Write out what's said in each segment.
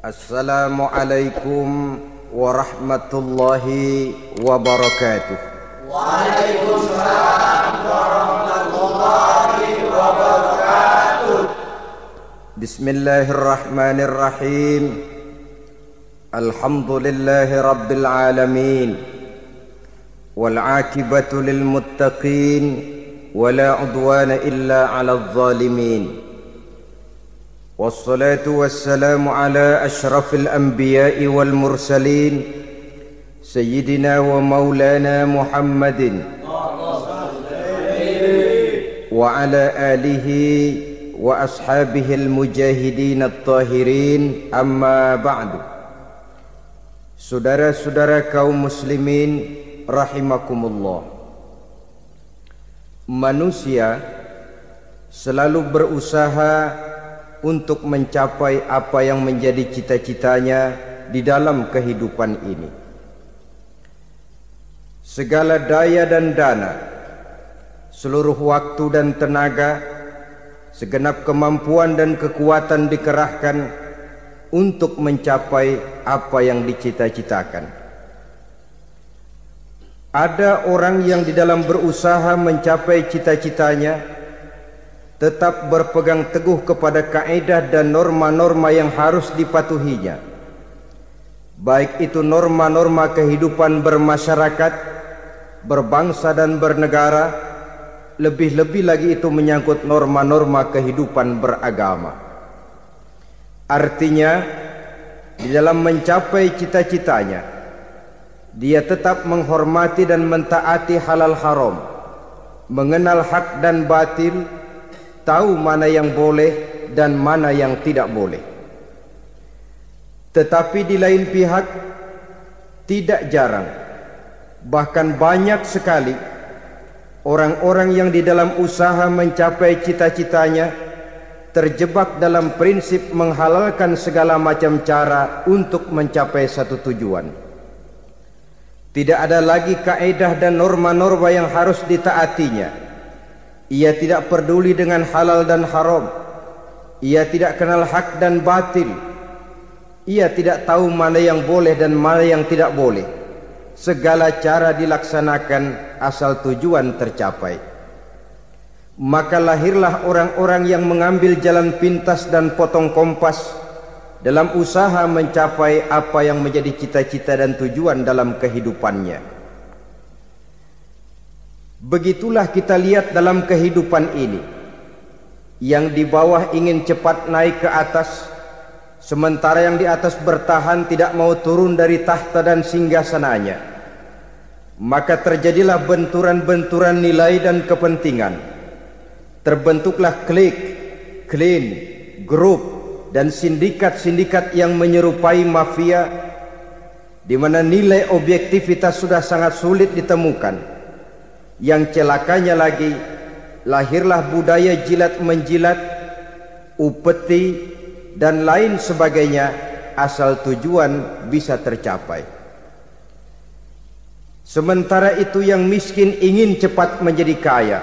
Assalamualaikum warahmatullahi wabarakatuh. Waalaikumsalam warahmatullahi wabarakatuh. Bismillahirrahmanirrahim. Alhamdulillahi rabbil alamin. Wal aqibatu lil muttaqin wala udwana illa 'alal zalimin. Wassalatu wassalamu ala asyrafil anbiya'i wal mursalin sayyidina wa maulana Muhammadin wa ala alihi wa ashabihil mujahidin at-tahirin, amma ba'du. Saudara-saudara kaum muslimin rahimakumullah, manusia selalu berusaha untuk mencapai apa yang menjadi cita-citanya di dalam kehidupan ini. Segala daya dan dana, seluruh waktu dan tenaga, segenap kemampuan dan kekuatan dikerahkan untuk mencapai apa yang dicita-citakan. Ada orang yang di dalam berusaha mencapai cita-citanya tetap berpegang teguh kepada kaidah dan norma-norma yang harus dipatuhinya, baik itu norma-norma kehidupan bermasyarakat, berbangsa dan bernegara, lebih-lebih lagi itu menyangkut norma-norma kehidupan beragama. Artinya, di dalam mencapai cita-citanya, dia tetap menghormati dan mentaati halal haram, mengenal hak dan batil, tahu mana yang boleh dan mana yang tidak boleh. Tetapi di lain pihak, tidak jarang, bahkan banyak sekali orang-orang yang di dalam usaha mencapai cita-citanya terjebak dalam prinsip menghalalkan segala macam cara untuk mencapai satu tujuan. Tidak ada lagi kaidah dan norma-norma yang harus ditaatinya. Ia tidak peduli dengan halal dan haram. Ia tidak kenal hak dan batil. Ia tidak tahu mana yang boleh dan mana yang tidak boleh. Segala cara dilaksanakan asal tujuan tercapai. Maka lahirlah orang-orang yang mengambil jalan pintas dan potong kompas dalam usaha mencapai apa yang menjadi cita-cita dan tujuan dalam kehidupannya. Begitulah kita lihat dalam kehidupan ini. Yang di bawah ingin cepat naik ke atas, sementara yang di atas bertahan tidak mau turun dari tahta dan singgasananya. Maka terjadilah benturan-benturan nilai dan kepentingan. Terbentuklah klik, klan, grup dan sindikat-sindikat yang menyerupai mafia, di mana nilai objektivitas sudah sangat sulit ditemukan. Yang celakanya lagi, lahirlah budaya jilat-menjilat, upeti, dan lain sebagainya asal tujuan bisa tercapai. Sementara itu yang miskin ingin cepat menjadi kaya,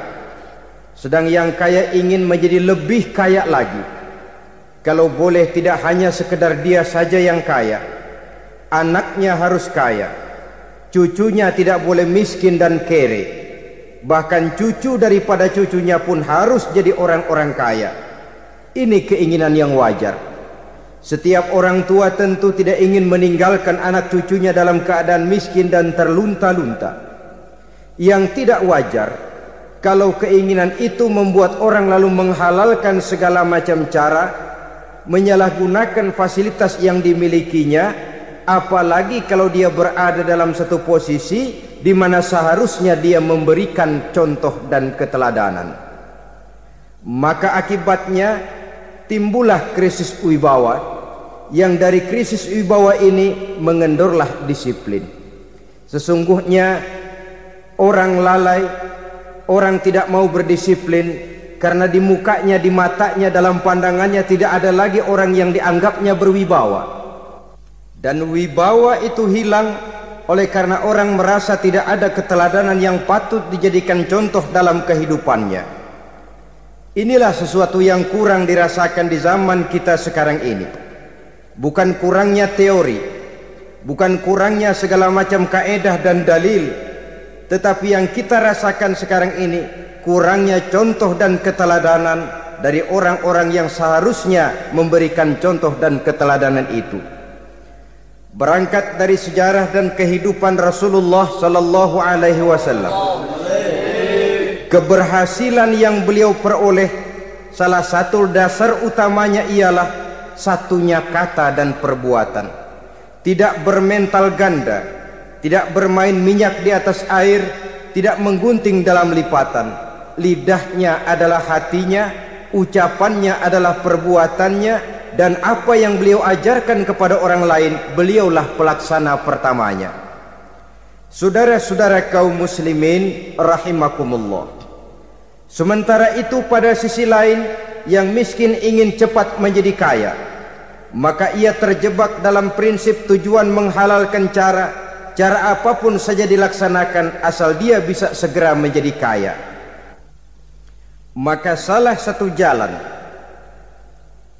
sedang yang kaya ingin menjadi lebih kaya lagi. Kalau boleh tidak hanya sekedar dia saja yang kaya, anaknya harus kaya, cucunya tidak boleh miskin dan kere. Bahkan cucu daripada cucunya pun harus jadi orang-orang kaya. Ini keinginan yang wajar. Setiap orang tua tentu tidak ingin meninggalkan anak cucunya dalam keadaan miskin dan terlunta-lunta. Yang tidak wajar kalau keinginan itu membuat orang lalu menghalalkan segala macam cara, menyalahgunakan fasilitas yang dimilikinya, apalagi kalau dia berada dalam satu posisi di mana seharusnya dia memberikan contoh dan keteladanan. Maka akibatnya timbullah krisis wibawa, yang dari krisis wibawa ini mengendorlah disiplin. Sesungguhnya orang lalai, orang tidak mau berdisiplin karena di mukanya, di matanya, dalam pandangannya tidak ada lagi orang yang dianggapnya berwibawa. Dan wibawa itu hilang oleh karena orang merasa tidak ada keteladanan yang patut dijadikan contoh dalam kehidupannya. Inilah sesuatu yang kurang dirasakan di zaman kita sekarang ini. bukan kurangnya teori, bukan kurangnya segala macam kaedah dan dalil, tetapi yang kita rasakan sekarang ini kurangnya contoh dan keteladanan dari orang-orang yang seharusnya memberikan contoh dan keteladanan itu. Berangkat dari sejarah dan kehidupan Rasulullah sallallahu alaihi wasallam, keberhasilan yang beliau peroleh, salah satu dasar utamanya ialah satunya kata dan perbuatan. Tidak bermental ganda, tidak bermain minyak di atas air, tidak menggunting dalam lipatan. Lidahnya adalah hatinya, ucapannya adalah perbuatannya, dan apa yang beliau ajarkan kepada orang lain, beliaulah pelaksana pertamanya. Saudara-saudara kaum muslimin rahimakumullah, sementara itu pada sisi lain, yang miskin ingin cepat menjadi kaya, maka ia terjebak dalam prinsip tujuan menghalalkan cara apapun saja dilaksanakan asal dia bisa segera menjadi kaya. Maka salah satu jalan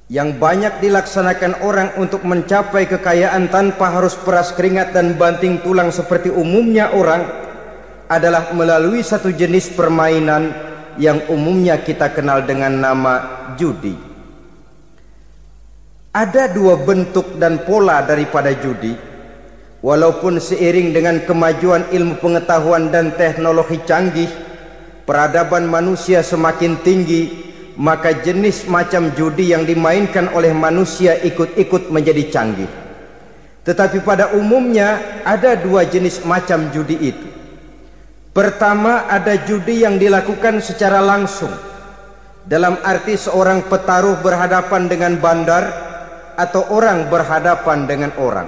yang banyak dilaksanakan orang untuk mencapai kekayaan tanpa harus peras keringat dan banting tulang seperti umumnya orang adalah melalui satu jenis permainan yang umumnya kita kenal dengan nama judi. Ada dua bentuk dan pola daripada judi. Walaupun seiring dengan kemajuan ilmu pengetahuan dan teknologi canggih, peradaban manusia semakin tinggi, maka jenis macam judi yang dimainkan oleh manusia ikut-ikut menjadi canggih. Tetapi pada umumnya ada dua jenis macam judi itu. Pertama, ada judi yang dilakukan secara langsung, dalam arti seorang petaruh berhadapan dengan bandar atau orang berhadapan dengan orang.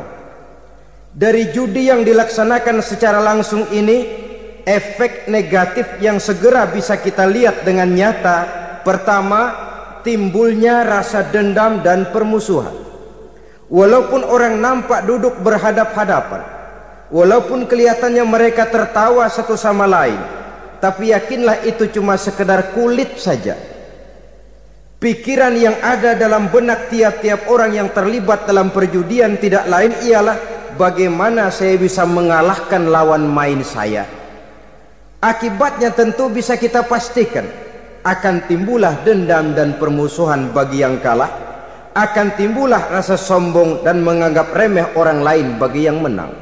Dari judi yang dilaksanakan secara langsung ini, efek negatif yang segera bisa kita lihat dengan nyata, pertama, timbulnya rasa dendam dan permusuhan. Walaupun orang nampak duduk berhadap-hadapan, walaupun kelihatannya mereka tertawa satu sama lain, tapi yakinlah itu cuma sekedar kulit saja. Pikiran yang ada dalam benak tiap-tiap orang yang terlibat dalam perjudian tidak lain ialah bagaimana saya bisa mengalahkan lawan main saya. Akibatnya tentu bisa kita pastikan akan timbullah dendam dan permusuhan bagi yang kalah, akan timbullah rasa sombong dan menganggap remeh orang lain bagi yang menang.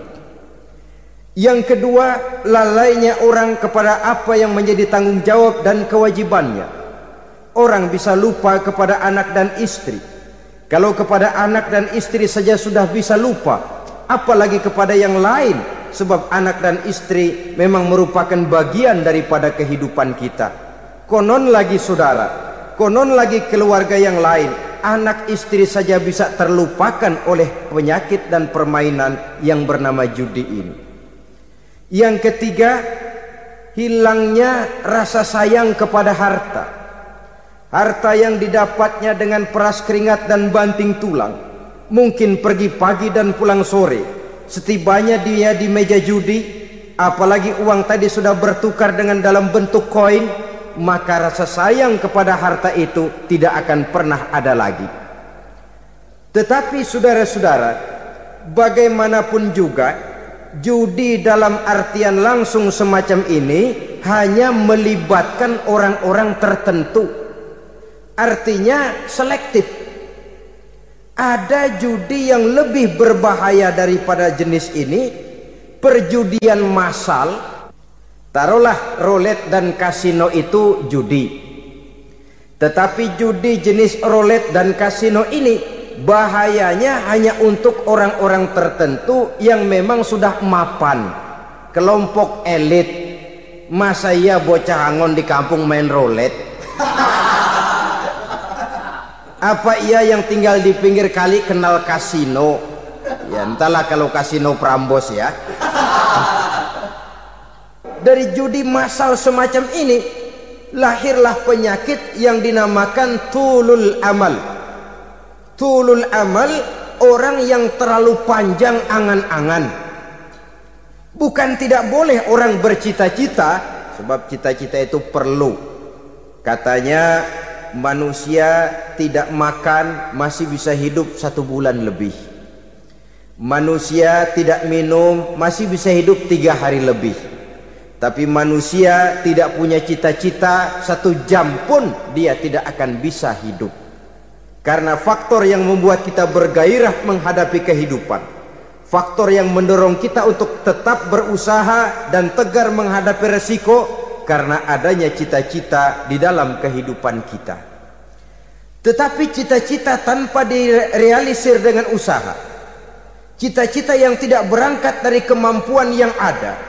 Yang kedua, lalainya orang kepada apa yang menjadi tanggung jawab dan kewajibannya. Orang bisa lupa kepada anak dan istri. Kalau kepada anak dan istri saja sudah bisa lupa, apalagi kepada yang lain, sebab anak dan istri memang merupakan bagian daripada kehidupan kita. Konon lagi saudara, konon lagi keluarga yang lain, anak istri saja bisa terlupakan oleh penyakit dan permainan yang bernama judi ini. Yang ketiga, hilangnya rasa sayang kepada harta. Harta yang didapatnya dengan peras keringat dan banting tulang, mungkin pergi pagi dan pulang sore. Setibanya dia di meja judi, apalagi uang tadi sudah bertukar dengan dalam bentuk koin, maka rasa sayang kepada harta itu tidak akan pernah ada lagi. Tetapi saudara-saudara, bagaimanapun juga, judi dalam artian langsung semacam ini hanya melibatkan orang-orang tertentu. Artinya selektif. Ada judi yang lebih berbahaya daripada jenis ini, perjudian massal. Taruhlah roulette dan kasino itu judi. Tetapi judi jenis roulette dan kasino ini bahayanya hanya untuk orang-orang tertentu yang memang sudah mapan, kelompok elit. Masa iya bocah angon di kampung main roulette? Apa ia yang tinggal di pinggir kali kenal kasino? Ya entahlah kalau kasino Prambos ya. Dari judi massal semacam ini lahirlah penyakit yang dinamakan tulul amal. Tulul amal, orang yang terlalu panjang angan-angan. Bukan tidak boleh orang bercita-cita, sebab cita-cita itu perlu. Katanya manusia tidak makan masih bisa hidup 1 bulan lebih. Manusia tidak minum masih bisa hidup 3 hari lebih. Tapi manusia tidak punya cita-cita 1 jam pun dia tidak akan bisa hidup. Karena faktor yang membuat kita bergairah menghadapi kehidupan, faktor yang mendorong kita untuk tetap berusaha dan tegar menghadapi resiko, karena adanya cita-cita di dalam kehidupan kita. Tetapi cita-cita tanpa direalisir dengan usaha, cita-cita yang tidak berangkat dari kemampuan yang ada,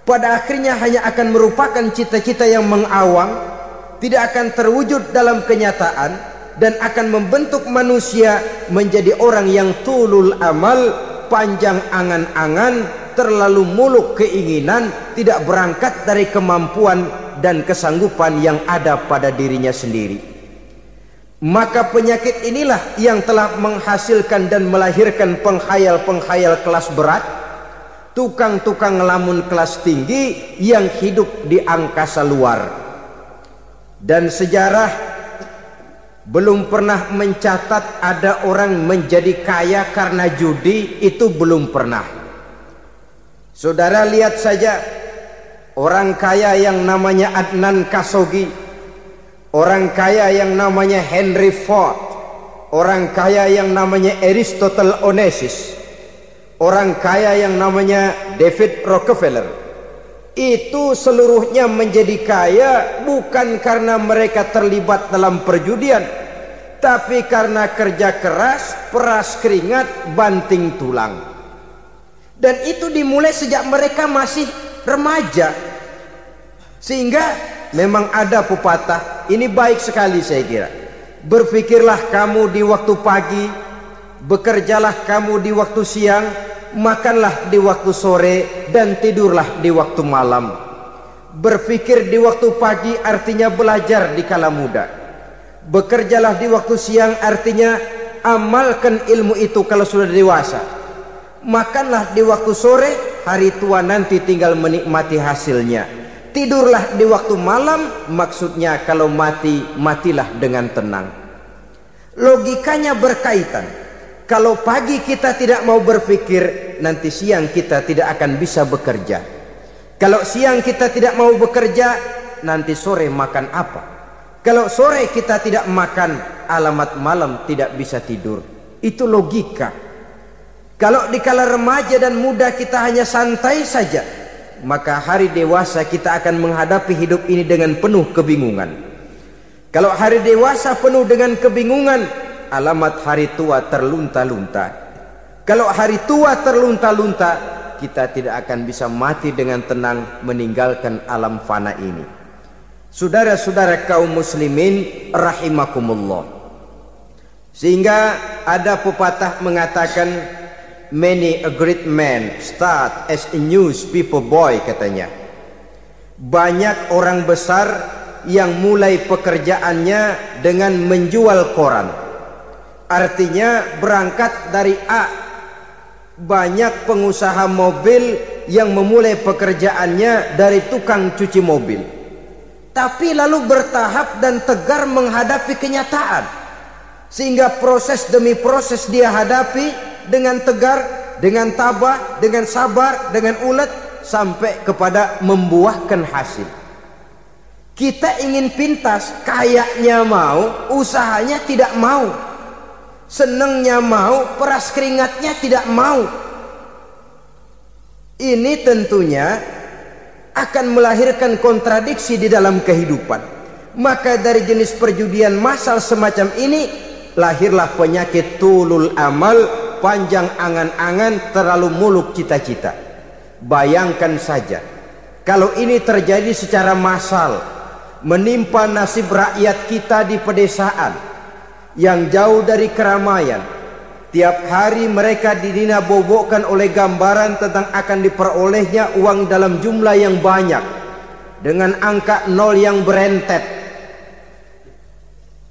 pada akhirnya hanya akan merupakan cita-cita yang mengawang, tidak akan terwujud dalam kenyataan, dan akan membentuk manusia menjadi orang yang tulul amal, panjang angan-angan, terlalu muluk keinginan, tidak berangkat dari kemampuan dan kesanggupan yang ada pada dirinya sendiri. Maka penyakit inilah yang telah menghasilkan dan melahirkan penghayal-penghayal kelas berat, tukang-tukang ngelamun kelas tinggi yang hidup di angkasa luar. Dan sejarah belum pernah mencatat ada orang menjadi kaya karena judi, itu belum pernah. Saudara lihat saja orang kaya yang namanya Adnan Khashoggi, orang kaya yang namanya Henry Ford, orang kaya yang namanya Aristotle Onassis, orang kaya yang namanya David Rockefeller. Itu seluruhnya menjadi kaya bukan karena mereka terlibat dalam perjudian, tapi karena kerja keras, peras keringat, banting tulang. Dan itu dimulai sejak mereka masih remaja. Sehingga memang ada pepatah, ini baik sekali saya kira. Berpikirlah kamu di waktu pagi, bekerjalah kamu di waktu siang, makanlah di waktu sore, dan tidurlah di waktu malam. Berpikir di waktu pagi artinya belajar di kala muda. Bekerjalah di waktu siang artinya amalkan ilmu itu kalau sudah dewasa. Makanlah di waktu sore, hari tua nanti tinggal menikmati hasilnya. Tidurlah di waktu malam, maksudnya kalau mati, matilah dengan tenang. Logikanya berkaitan. Kalau pagi kita tidak mau berpikir, nanti siang kita tidak akan bisa bekerja. Kalau siang kita tidak mau bekerja, nanti sore makan apa? Kalau sore kita tidak makan, alamat malam tidak bisa tidur. Itu logika. Kalau di kala remaja dan muda kita hanya santai saja, maka hari dewasa kita akan menghadapi hidup ini dengan penuh kebingungan. Kalau hari dewasa penuh dengan kebingungan, alamat hari tua terlunta-lunta. Kalau hari tua terlunta-lunta, kita tidak akan bisa mati dengan tenang meninggalkan alam fana ini. Saudara-saudara kaum muslimin rahimakumullah. Sehingga ada pepatah mengatakan, many a great man start as a newspaper boy, katanya. Banyak orang besar yang mulai pekerjaannya dengan menjual koran. Artinya berangkat dari A. Banyak pengusaha mobil yang memulai pekerjaannya dari tukang cuci mobil, tapi lalu bertahap dan tegar menghadapi kenyataan, sehingga proses demi proses dia hadapi dengan tegar, dengan tabah, dengan sabar, dengan ulet, sampai kepada membuahkan hasil. Kita ingin pintas, kayaknya mau, usahanya tidak mau. Senangnya mau, peras keringatnya tidak mau. Ini tentunya akan melahirkan kontradiksi di dalam kehidupan. Maka dari jenis perjudian massal semacam ini, lahirlah penyakit tulul amal, panjang angan-angan, terlalu muluk cita-cita. Bayangkan saja, kalau ini terjadi secara massal, menimpa nasib rakyat kita di pedesaan yang jauh dari keramaian. Tiap hari mereka didina-bobokkan oleh gambaran tentang akan diperolehnya uang dalam jumlah yang banyak, dengan angka nol yang berentet.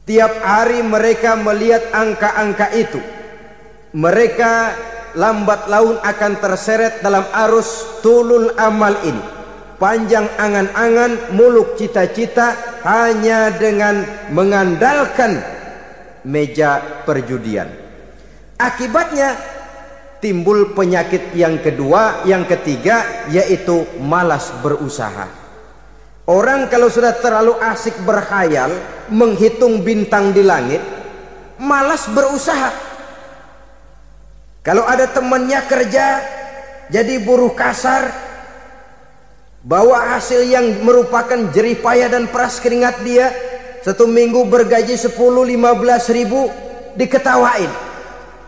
Tiap hari mereka melihat angka-angka itu. Mereka lambat laun akan terseret dalam arus tulul amal ini. Panjang angan-angan, muluk cita-cita, hanya dengan mengandalkan meja perjudian. Akibatnya timbul penyakit yang kedua, yang ketiga, yaitu malas berusaha. Orang kalau sudah terlalu asik berkhayal, menghitung bintang di langit, malas berusaha. Kalau ada temannya kerja jadi buruh kasar, bawa hasil yang merupakan jerih payah dan peras keringat dia, satu minggu bergaji 10-15 ribu, diketawain.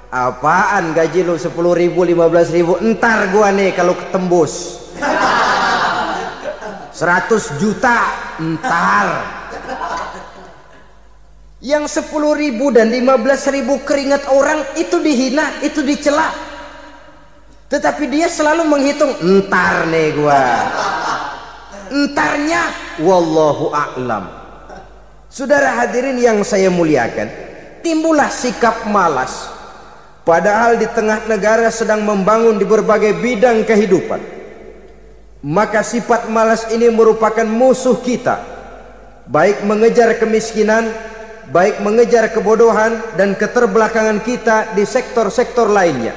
Apaan gaji lu 10 ribu 15 ribu, entar gua nih kalau ketembus 100 juta entar. Yang 10 ribu dan 15 ribu keringat orang itu dihina, itu dicela, tetapi dia selalu menghitung, entar nih gua, entarnya wallahu a'lam. Saudara hadirin yang saya muliakan, timbullah sikap malas. Padahal di tengah negara sedang membangun di berbagai bidang kehidupan, maka sifat malas ini merupakan musuh kita, baik mengejar kemiskinan, baik mengejar kebodohan dan keterbelakangan kita di sektor-sektor lainnya.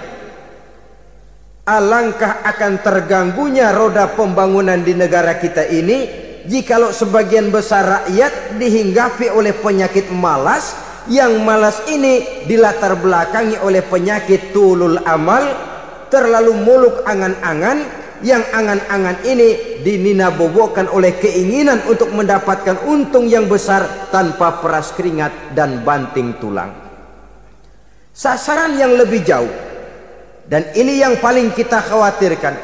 Alangkah akan terganggunya roda pembangunan di negara kita ini jikalau sebagian besar rakyat dihinggapi oleh penyakit malas, yang malas ini dilatar belakangi oleh penyakit tulul amal, terlalu muluk angan-angan, yang angan-angan ini dininabobokan oleh keinginan untuk mendapatkan untung yang besar tanpa peras keringat dan banting tulang. Sasaran yang lebih jauh, dan ini yang paling kita khawatirkan,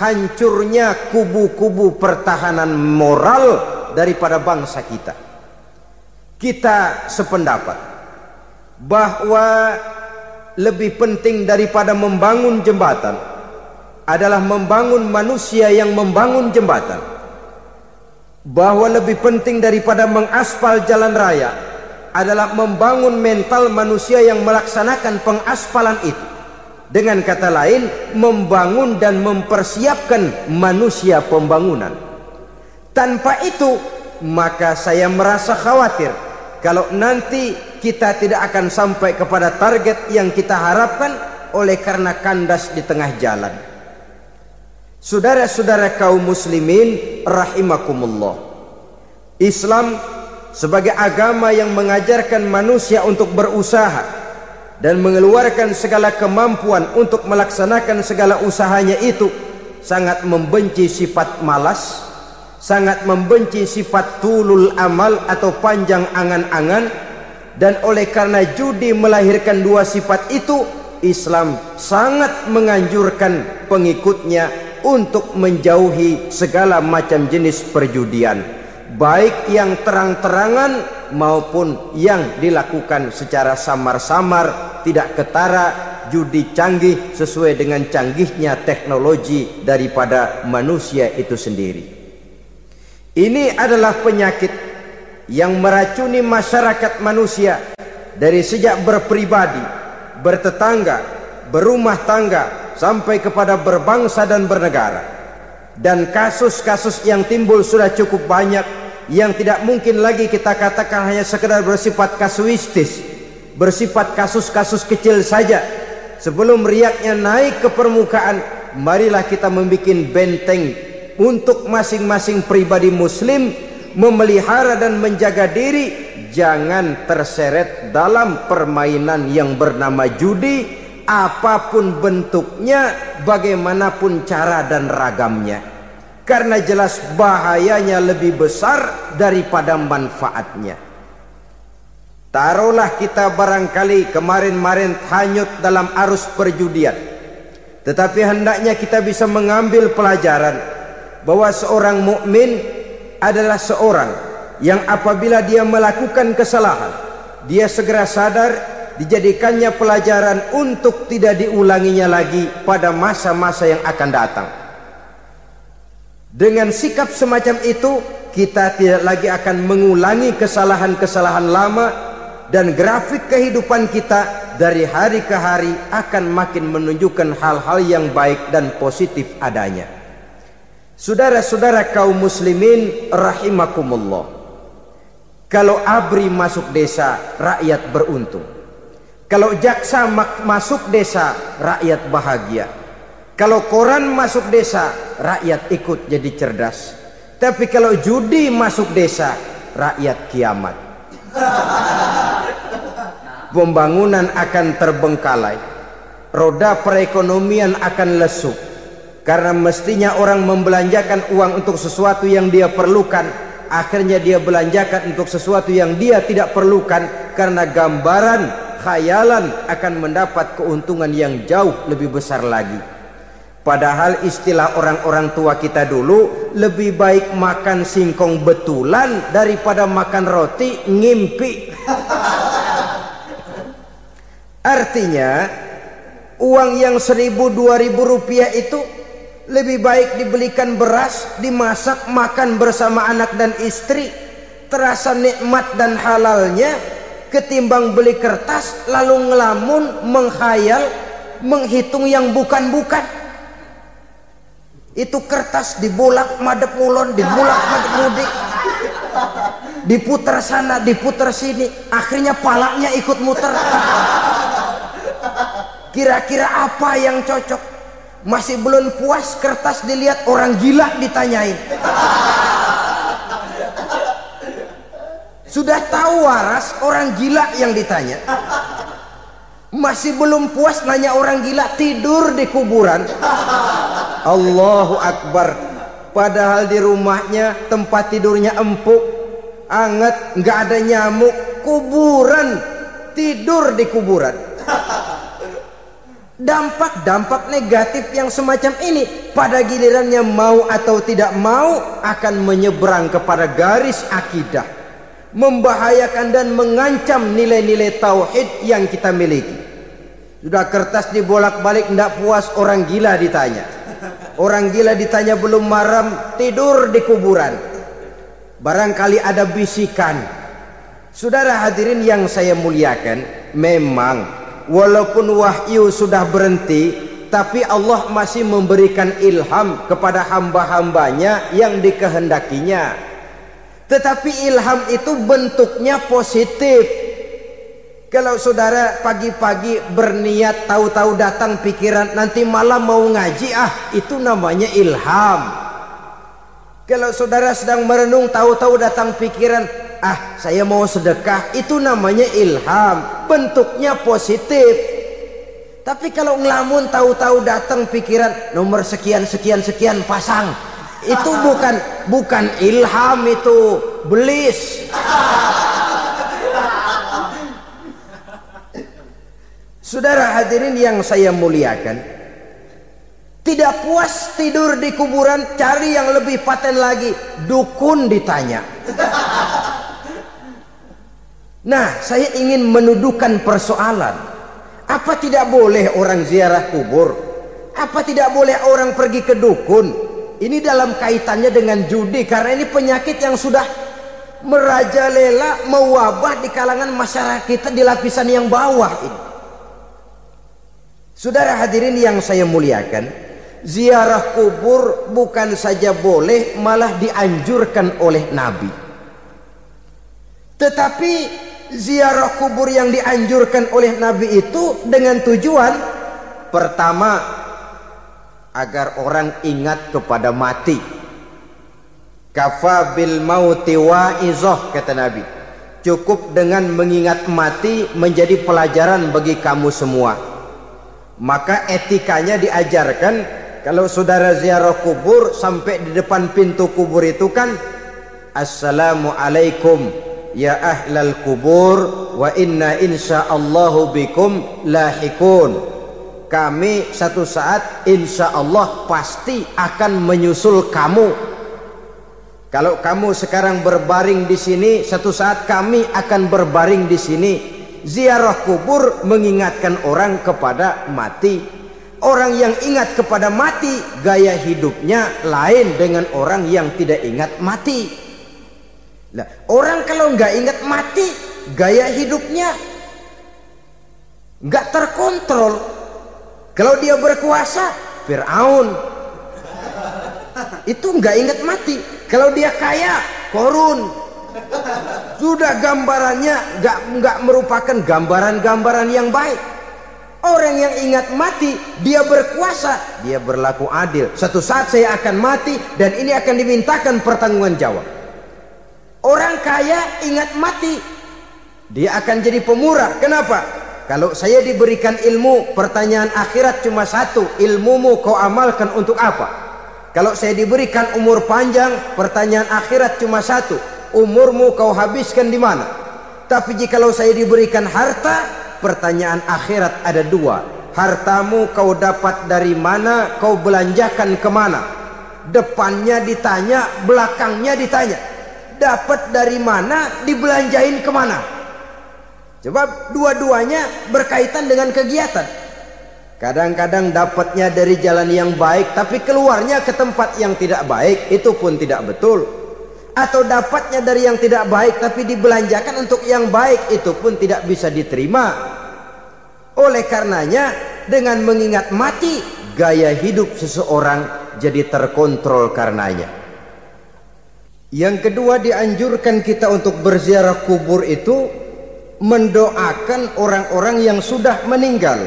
hancurnya kubu-kubu pertahanan moral daripada bangsa kita. Kita sependapat bahwa lebih penting daripada membangun jembatan adalah membangun manusia yang membangun jembatan. Bahwa lebih penting daripada mengaspal jalan raya adalah membangun mental manusia yang melaksanakan pengaspalan itu. Dengan kata lain, membangun dan mempersiapkan manusia pembangunan. Tanpa itu, maka saya merasa khawatir kalau nanti kita tidak akan sampai kepada target yang kita harapkan oleh karena kandas di tengah jalan. Saudara-saudara kaum muslimin rahimakumullah, Islam sebagai agama yang mengajarkan manusia untuk berusaha dan mengeluarkan segala kemampuan untuk melaksanakan segala usahanya itu, sangat membenci sifat malas, sangat membenci sifat tulul amal atau panjang angan-angan. Dan oleh karena judi melahirkan dua sifat itu, Islam sangat menganjurkan pengikutnya untuk menjauhi segala macam jenis perjudian, baik yang terang-terangan maupun yang dilakukan secara samar-samar, tidak ketara, judi canggih sesuai dengan canggihnya teknologi daripada manusia itu sendiri. Ini adalah penyakit yang meracuni masyarakat manusia dari sejak berpribadi, bertetangga, berumah tangga sampai kepada berbangsa dan bernegara. Dan kasus-kasus yang timbul sudah cukup banyak, yang tidak mungkin lagi kita katakan hanya sekedar bersifat kasuistis, bersifat kasus-kasus kecil saja. Sebelum riaknya naik ke permukaan, marilah kita membuat benteng untuk masing-masing pribadi muslim memelihara dan menjaga diri, jangan terseret dalam permainan yang bernama judi, apapun bentuknya, bagaimanapun cara dan ragamnya, karena jelas bahayanya lebih besar daripada manfaatnya. Taruhlah kita barangkali kemarin-marin hanyut dalam arus perjudian, tetapi hendaknya kita bisa mengambil pelajaran bahwa seorang mukmin adalah seorang yang apabila dia melakukan kesalahan, dia segera sadar, dijadikannya pelajaran untuk tidak diulanginya lagi pada masa-masa yang akan datang. Dengan sikap semacam itu, kita tidak lagi akan mengulangi kesalahan-kesalahan lama, dan grafik kehidupan kita dari hari ke hari akan makin menunjukkan hal-hal yang baik dan positif adanya. Saudara-saudara kaum muslimin rahimakumullah, Kalau ABRI masuk desa, rakyat beruntung. Kalau jaksa masuk desa, rakyat bahagia. Kalau koran masuk desa, rakyat ikut jadi cerdas. Tapi kalau judi masuk desa, rakyat kiamat. Pembangunan akan terbengkalai, roda perekonomian akan lesu. Karena mestinya orang membelanjakan uang untuk sesuatu yang dia perlukan, akhirnya dia belanjakan untuk sesuatu yang dia tidak perlukan, karena gambaran, khayalan akan mendapat keuntungan yang jauh lebih besar lagi. Padahal istilah orang-orang tua kita dulu, lebih baik makan singkong betulan daripada makan roti ngimpi. Artinya uang yang 1.000-2.000 rupiah itu lebih baik dibelikan beras, dimasak, makan bersama anak dan istri, terasa nikmat dan halalnya, ketimbang beli kertas lalu ngelamun, menghayal, menghitung yang bukan-bukan. Itu kertas dibolak madep mulon, dibolak madep mudik, diputar sana, diputar sini, akhirnya palanya ikut muter. Kira-kira apa yang cocok? Masih belum puas, kertas dilihat, orang gila ditanyain. Sudah tahu waras, orang gila yang ditanya. Masih belum puas, nanya orang gila, tidur di kuburan. Allahu Akbar. Padahal di rumahnya tempat tidurnya empuk, anget, nggak ada nyamuk. Kuburan, tidur di kuburan. Dampak-dampak negatif yang semacam ini pada gilirannya mau atau tidak mau akan menyeberang kepada garis akidah, membahayakan dan mengancam nilai-nilai tauhid yang kita miliki. Sudah kertas dibolak-balik, tidak puas, orang gila ditanya. Orang gila ditanya belum maram, tidur di kuburan. Barangkali ada bisikan. Saudara hadirin yang saya muliakan, memang walaupun wahyu sudah berhenti, tapi Allah masih memberikan ilham kepada hamba-hambanya yang dikehendakinya. Tetapi ilham itu bentuknya positif. Kalau saudara pagi-pagi berniat, tahu-tahu datang pikiran nanti malam mau ngaji, itu namanya ilham. Kalau saudara sedang merenung, tahu-tahu datang pikiran, saya mau sedekah, itu namanya ilham, bentuknya positif. Tapi kalau ngelamun, tahu-tahu datang pikiran nomor sekian sekian sekian pasang, itu bukan ilham, itu belis. Saudara hadirin yang saya muliakan, tidak puas tidur di kuburan, cari yang lebih paten lagi, dukun ditanya. Nah, saya ingin menuduhkan persoalan. Apa tidak boleh orang ziarah kubur? Apa tidak boleh orang pergi ke dukun? Ini dalam kaitannya dengan judi, karena ini penyakit yang sudah merajalela, mewabah di kalangan masyarakat kita di lapisan yang bawah ini. Saudara hadirin yang saya muliakan, ziarah kubur bukan saja boleh, malah dianjurkan oleh Nabi. Tetapi ziarah kubur yang dianjurkan oleh Nabi itu dengan tujuan pertama, agar orang ingat kepada mati. Kafa bil mauti wa'izah, kata Nabi. Cukup dengan mengingat mati menjadi pelajaran bagi kamu semua. Maka etikanya diajarkan, kalau saudara ziarah kubur sampai di depan pintu kubur itu kan, Assalamualaikum ya ahlal kubur wa inna insyaallahu bikum lahikun. Kami satu saat insya Allah pasti akan menyusul kamu. Kalau kamu sekarang berbaring di sini, satu saat kami akan berbaring di sini. Ziarah kubur mengingatkan orang kepada mati. Orang yang ingat kepada mati, gaya hidupnya lain dengan orang yang tidak ingat mati. Nah, orang kalau nggak ingat mati, gaya hidupnya nggak terkontrol. Kalau dia berkuasa, Fir'aun, itu nggak ingat mati. Kalau dia kaya, Korun. Sudah gambarannya nggak merupakan gambaran-gambaran yang baik. Orang yang ingat mati, dia berkuasa, dia berlaku adil. Suatu saat saya akan mati dan ini akan dimintakan pertanggungan jawab. Orang kaya ingat mati, dia akan jadi pemurah. Kenapa? Kalau saya diberikan ilmu, pertanyaan akhirat cuma satu, ilmumu kau amalkan untuk apa? Kalau saya diberikan umur panjang, pertanyaan akhirat cuma satu, umurmu kau habiskan di mana? Tapi jikalau saya diberikan harta, pertanyaan akhirat ada dua, hartamu kau dapat dari mana, kau belanjakan kemana? Depannya ditanya, belakangnya ditanya, dapat dari mana, dibelanjain kemana? Sebab dua-duanya berkaitan dengan kegiatan. Kadang-kadang dapatnya dari jalan yang baik, tapi keluarnya ke tempat yang tidak baik, itu pun tidak betul. Atau dapatnya dari yang tidak baik, tapi dibelanjakan untuk yang baik, itu pun tidak bisa diterima. Oleh karenanya, dengan mengingat mati, gaya hidup seseorang jadi terkontrol karenanya. Yang kedua, dianjurkan kita untuk berziarah kubur itu mendoakan orang-orang yang sudah meninggal.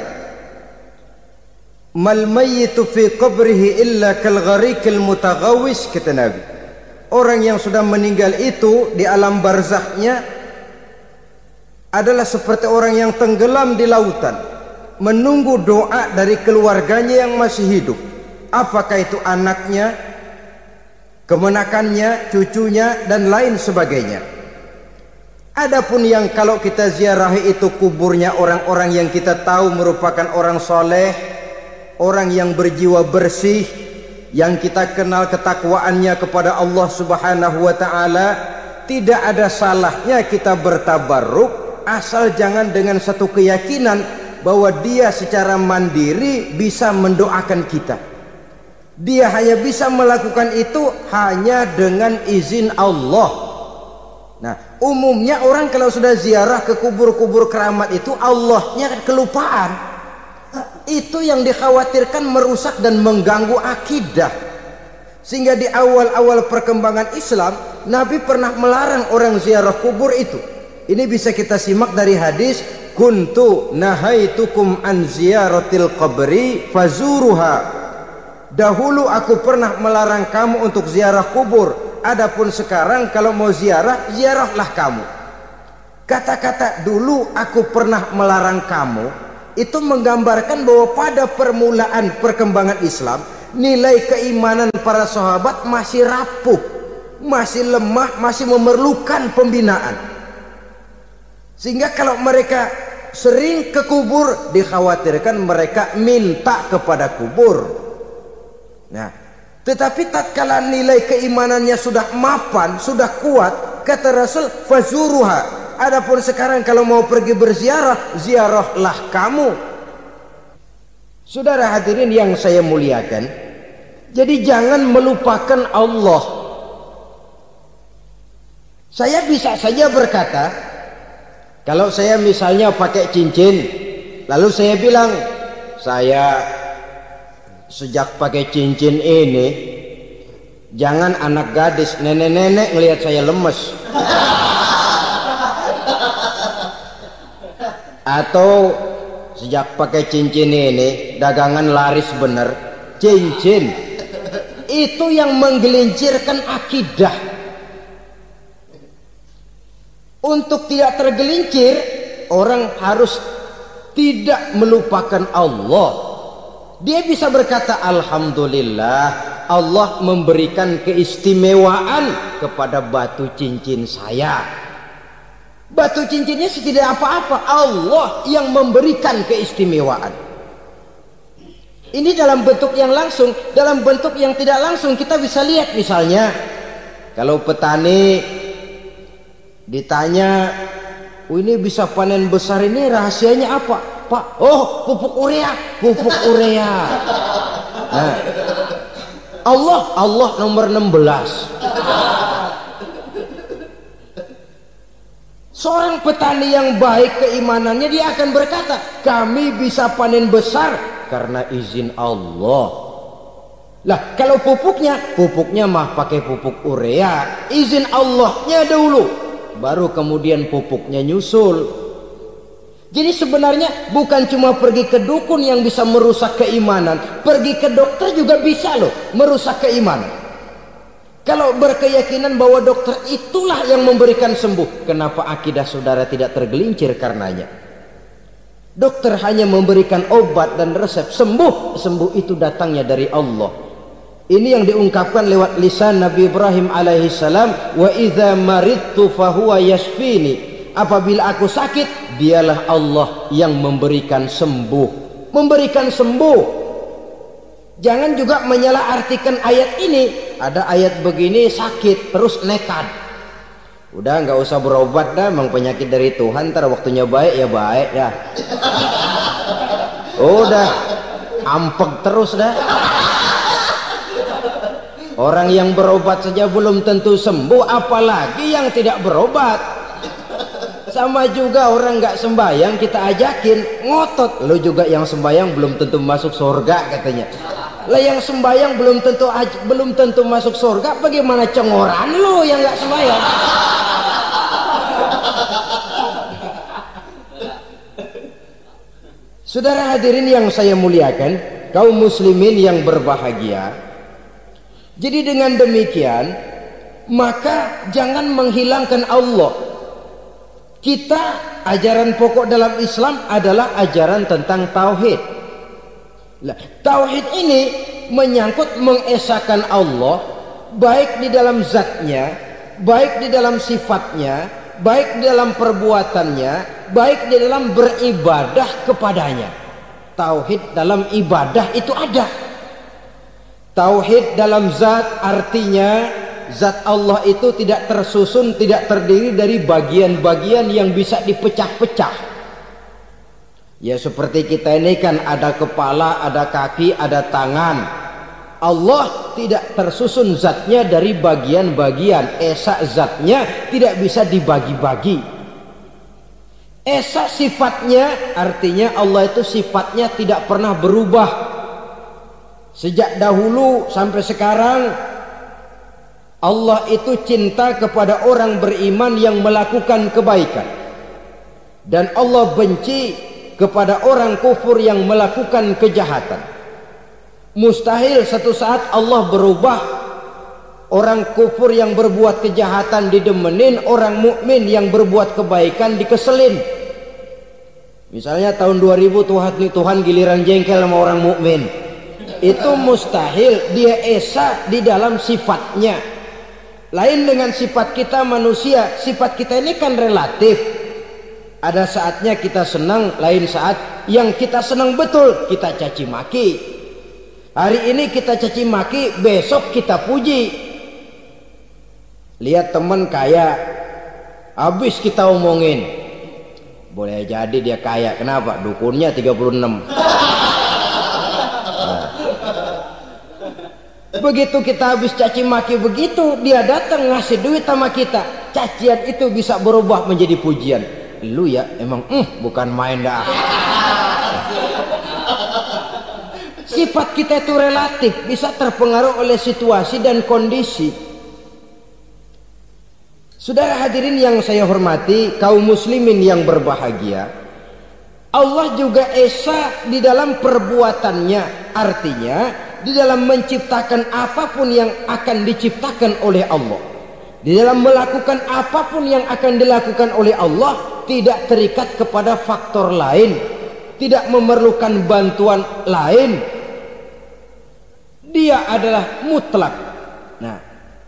Mal mayyitu fi qabrihi illa kal gharikil mutaghawis, kata Nabi. Orang yang sudah meninggal itu di alam barzakhnya adalah seperti orang yang tenggelam di lautan, menunggu doa dari keluarganya yang masih hidup. Apakah itu anaknya, kemenakannya, cucunya, dan lain sebagainya. Adapun yang kalau kita ziarahi itu kuburnya orang-orang yang kita tahu merupakan orang soleh, orang yang berjiwa bersih, yang kita kenal ketakwaannya kepada Allah Subhanahu wa ta'ala, tidak ada salahnya kita bertabarruk, asal jangan dengan satu keyakinan bahwa dia secara mandiri bisa mendoakan kita. Dia hanya bisa melakukan itu hanya dengan izin Allah. Nah, umumnya orang kalau sudah ziarah ke kubur-kubur keramat itu, Allahnya kelupaan. Itu yang dikhawatirkan merusak dan mengganggu akidah. Sehingga di awal-awal perkembangan Islam, Nabi pernah melarang orang ziarah kubur itu. Ini bisa kita simak dari hadis, kuntu nahaitukum an ziyaratil qabri fazuruha. Dahulu aku pernah melarang kamu untuk ziarah kubur, adapun sekarang kalau mau ziarah, ziarahlah kamu. Kata-kata dulu aku pernah melarang kamu itu menggambarkan bahwa pada permulaan perkembangan Islam, nilai keimanan para sahabat masih rapuh, masih lemah, masih memerlukan pembinaan. Sehingga kalau mereka sering ke kubur, dikhawatirkan mereka minta kepada kubur. Nah, tetapi tatkala nilai keimanannya sudah mapan, sudah kuat, kata Rasul, fazuruha. Adapun sekarang kalau mau pergi berziarah, ziarahlah kamu. Saudara hadirin yang saya muliakan, jadi jangan melupakan Allah. Saya bisa saja berkata, kalau saya misalnya pakai cincin, lalu saya bilang, saya sejak pakai cincin ini, jangan anak gadis, nenek-nenek ngelihat saya lemes. Atau sejak pakai cincin ini, dagangan laris bener. Cincin itu yang menggelincirkan akidah. Untuk tidak tergelincir, orang harus tidak melupakan Allah. Dia bisa berkata, alhamdulillah, Allah memberikan keistimewaan kepada batu cincin saya. Batu cincinnya tidak apa-apa, Allah yang memberikan keistimewaan. Ini dalam bentuk yang langsung. Dalam bentuk yang tidak langsung kita bisa lihat, misalnya kalau petani ditanya, oh ini bisa panen besar ini rahasianya apa Pak? Oh, pupuk urea. Pupuk urea. Nah, Allah nomor 16. Seorang petani yang baik keimanannya, dia akan berkata, kami bisa panen besar karena izin Allah. Lah kalau pupuknya mah pakai pupuk urea, izin Allahnya dulu, baru kemudian pupuknya nyusul. Jadi sebenarnya bukan cuma pergi ke dukun yang bisa merusak keimanan, pergi ke dokter juga bisa loh merusak keimanan. Kalau berkeyakinan bahwa dokter itulah yang memberikan sembuh, kenapa akidah saudara tidak tergelincir karenanya? Dokter hanya memberikan obat dan resep, sembuh itu datangnya dari Allah. Ini yang diungkapkan lewat lisan Nabi Ibrahim alaihissalam, wa idza maridtu fahuwa yashfini. Apabila aku sakit, dialah Allah yang memberikan sembuh. Memberikan sembuh. Jangan juga menyalahartikan ayat ini. Ada ayat begini sakit terus nekat. Udah nggak usah berobat dah, memang penyakit dari Tuhan, ntar waktunya baik ya baik dah. Udah ampeg terus dah. Orang yang berobat saja belum tentu sembuh, apalagi yang tidak berobat. Sama juga orang nggak sembahyang kita ajakin ngotot, lo juga yang sembahyang belum tentu masuk surga katanya. Lah yang sembahyang belum tentu masuk surga, bagaimana cengoran lo yang nggak sembahyang? Saudara hadirin yang saya muliakan, kaum muslimin yang berbahagia. Jadi dengan demikian, maka jangan menghilangkan Allah. Kita, ajaran pokok dalam Islam adalah ajaran tentang tauhid. Nah, tauhid ini menyangkut mengesahkan Allah, baik di dalam zatnya, baik di dalam sifatnya, baik di dalam perbuatannya, baik di dalam beribadah kepadanya. Tauhid dalam ibadah itu ada. Tauhid dalam zat artinya zat Allah itu tidak tersusun, tidak terdiri dari bagian-bagian yang bisa dipecah-pecah. Ya seperti kita ini kan ada kepala, ada kaki, ada tangan. Allah tidak tersusun zatnya dari bagian-bagian. Esa zatnya tidak bisa dibagi-bagi. Esa sifatnya artinya Allah itu sifatnya tidak pernah berubah. Sejak dahulu sampai sekarang Allah itu cinta kepada orang beriman yang melakukan kebaikan, dan Allah benci kepada orang kufur yang melakukan kejahatan. Mustahil satu saat Allah berubah, orang kufur yang berbuat kejahatan didemenin, orang mukmin yang berbuat kebaikan dikeselin. Misalnya tahun 2000 Tuhan giliran jengkel sama orang mukmin. Itu mustahil, dia esa di dalam sifatnya. Lain dengan sifat kita manusia, sifat kita ini kan relatif. Ada saatnya kita senang, lain saat yang kita senang betul kita caci maki. Hari ini kita caci maki, besok kita puji. Lihat teman kaya, habis kita omongin, boleh jadi dia kaya, kenapa? Dukunnya 36. Begitu kita habis caci maki begitu, dia datang ngasih duit sama kita, cacian itu bisa berubah menjadi pujian. Lu ya emang bukan main dah. Sifat kita itu relatif, bisa terpengaruh oleh situasi dan kondisi. Saudara hadirin yang saya hormati, kaum muslimin yang berbahagia, Allah juga esa di dalam perbuatannya, artinya di dalam menciptakan apapun yang akan diciptakan oleh Allah, di dalam melakukan apapun yang akan dilakukan oleh Allah, tidak terikat kepada faktor lain, tidak memerlukan bantuan lain. Dia adalah mutlak. Nah,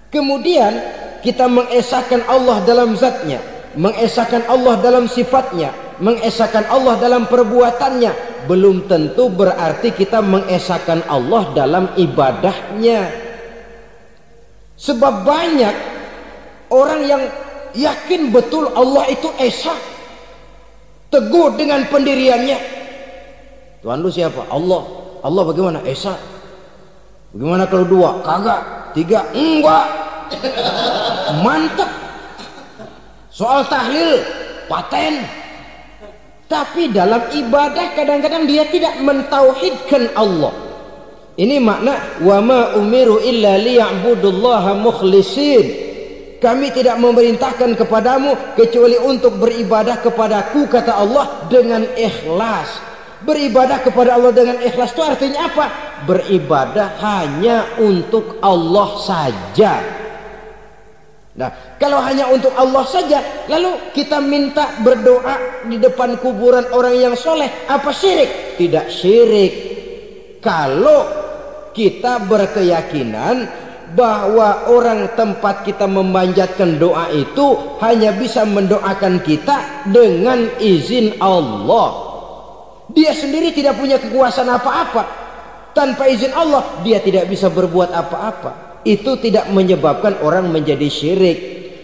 kemudian kita mengesahkan Allah dalam zatnya, mengesahkan Allah dalam sifatnya, mengesahkan Allah dalam perbuatannya, belum tentu berarti kita mengesahkan Allah dalam ibadahnya. Sebab banyak orang yang yakin betul Allah itu esa, teguh dengan pendiriannya. Tuhan lu siapa? Allah. Allah bagaimana? Esa. Bagaimana kalau dua? Kagak. Tiga? Enggak. Mantap. Soal tahlil paten. Tapi dalam ibadah kadang-kadang dia tidak mentauhidkan Allah. Ini makna wa ma umiru illa liya'budullaha mukhlisin. Kami tidak memerintahkan kepadamu kecuali untuk beribadah kepadaku, kata Allah, dengan ikhlas. Beribadah kepada Allah dengan ikhlas itu artinya apa? Beribadah hanya untuk Allah saja. Nah, kalau hanya untuk Allah saja, lalu kita minta berdoa di depan kuburan orang yang soleh, apa syirik? Tidak syirik. Kalau kita berkeyakinan bahwa orang tempat kita memanjatkan doa itu hanya bisa mendoakan kita dengan izin Allah. Dia sendiri tidak punya kekuasaan apa-apa. Tanpa izin Allah dia tidak bisa berbuat apa-apa. Itu tidak menyebabkan orang menjadi syirik.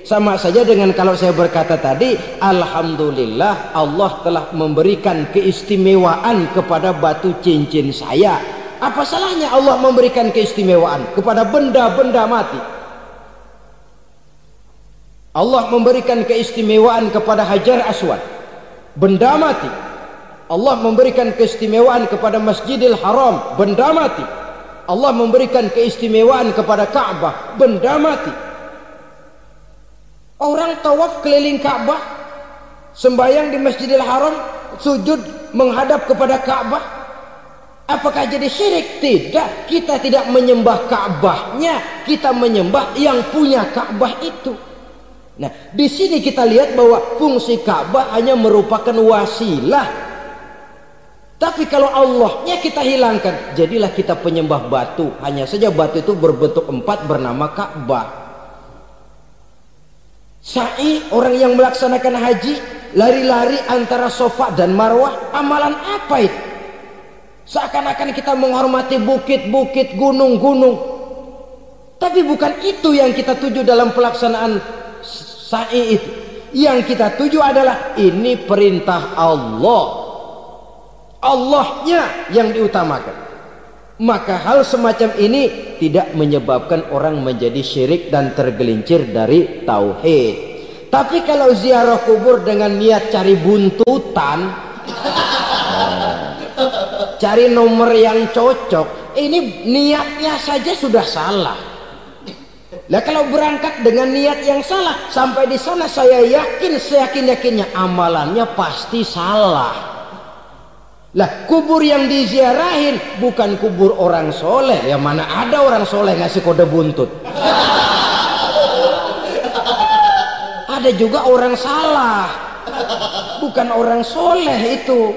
Sama saja dengan kalau saya berkata tadi, alhamdulillah Allah telah memberikan keistimewaan kepada batu cincin saya. Apa salahnya Allah memberikan keistimewaan kepada benda-benda mati? Allah memberikan keistimewaan kepada Hajar Aswad, benda mati. Allah memberikan keistimewaan kepada Masjidil Haram, benda mati. Allah memberikan keistimewaan kepada Ka'bah, benda mati. Orang tawaf keliling Ka'bah, sembahyang di Masjidil Haram, sujud menghadap kepada Ka'bah. Apakah jadi syirik? Tidak. Kita tidak menyembah Ka'bahnya, kita menyembah yang punya Ka'bah itu. Nah, di sini kita lihat bahwa fungsi Ka'bah hanya merupakan wasilah. Tapi kalau Allahnya kita hilangkan, jadilah kita penyembah batu. Hanya saja batu itu berbentuk 4 bernama Ka'bah. Sa'i, orang yang melaksanakan haji, lari-lari antara Safa dan Marwah, amalan apa itu? Seakan-akan kita menghormati bukit-bukit, gunung-gunung. Tapi bukan itu yang kita tuju dalam pelaksanaan sa'i itu. Yang kita tuju adalah ini perintah Allah. Allahnya yang diutamakan. Maka hal semacam ini tidak menyebabkan orang menjadi syirik dan tergelincir dari tauhid. Tapi kalau ziarah kubur dengan niat cari buntutan, cari nomor yang cocok, ini niatnya saja sudah salah. Nah, kalau berangkat dengan niat yang salah, sampai di sana saya yakin, seyakin-yakinnya amalannya pasti salah. Lah, kubur yang diziarahin bukan kubur orang soleh. Ya mana ada orang soleh ngasih kode buntut. Ada juga orang salah, bukan orang soleh itu.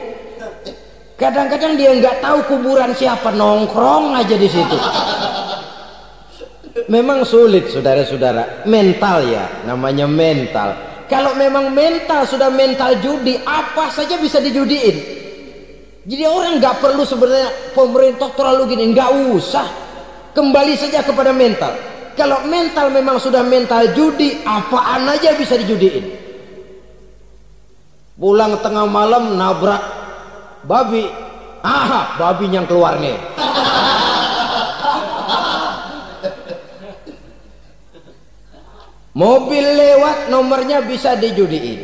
Kadang-kadang dia nggak tahu kuburan siapa, nongkrong aja di situ. Memang sulit, saudara-saudara. Mental ya, namanya mental. Kalau memang mental sudah mental judi, apa saja bisa dijudiin. Jadi orang nggak perlu sebenarnya pemerintah terlalu gini, nggak usah. Kembali saja kepada mental. Kalau mental memang sudah mental judi, apaan aja bisa dijudiin. Pulang tengah malam nabrak babi, babi yang keluar nih. Mobil lewat nomornya bisa dijudiin.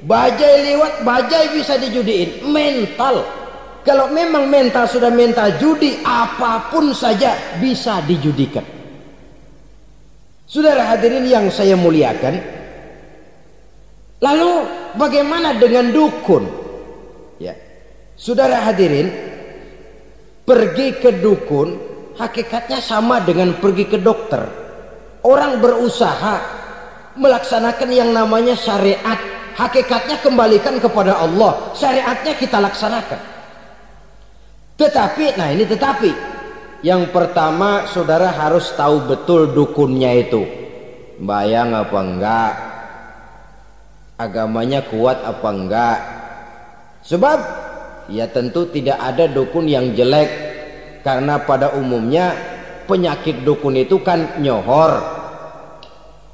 Bajai lewat bajai bisa dijudiin. Mental. Kalau memang mental sudah mental judi, apapun saja bisa dijudikan. Saudara hadirin yang saya muliakan, lalu bagaimana dengan dukun? Ya, saudara hadirin, pergi ke dukun hakikatnya sama dengan pergi ke dokter. Orang berusaha melaksanakan yang namanya syariat, hakikatnya kembalikan kepada Allah. Syariatnya kita laksanakan. Tetapi, nah ini tetapi, yang pertama saudara harus tahu betul dukunnya itu bayang apa enggak, agamanya kuat apa enggak. Sebab ya tentu tidak ada dukun yang jelek, karena pada umumnya penyakit dukun itu kan nyohor,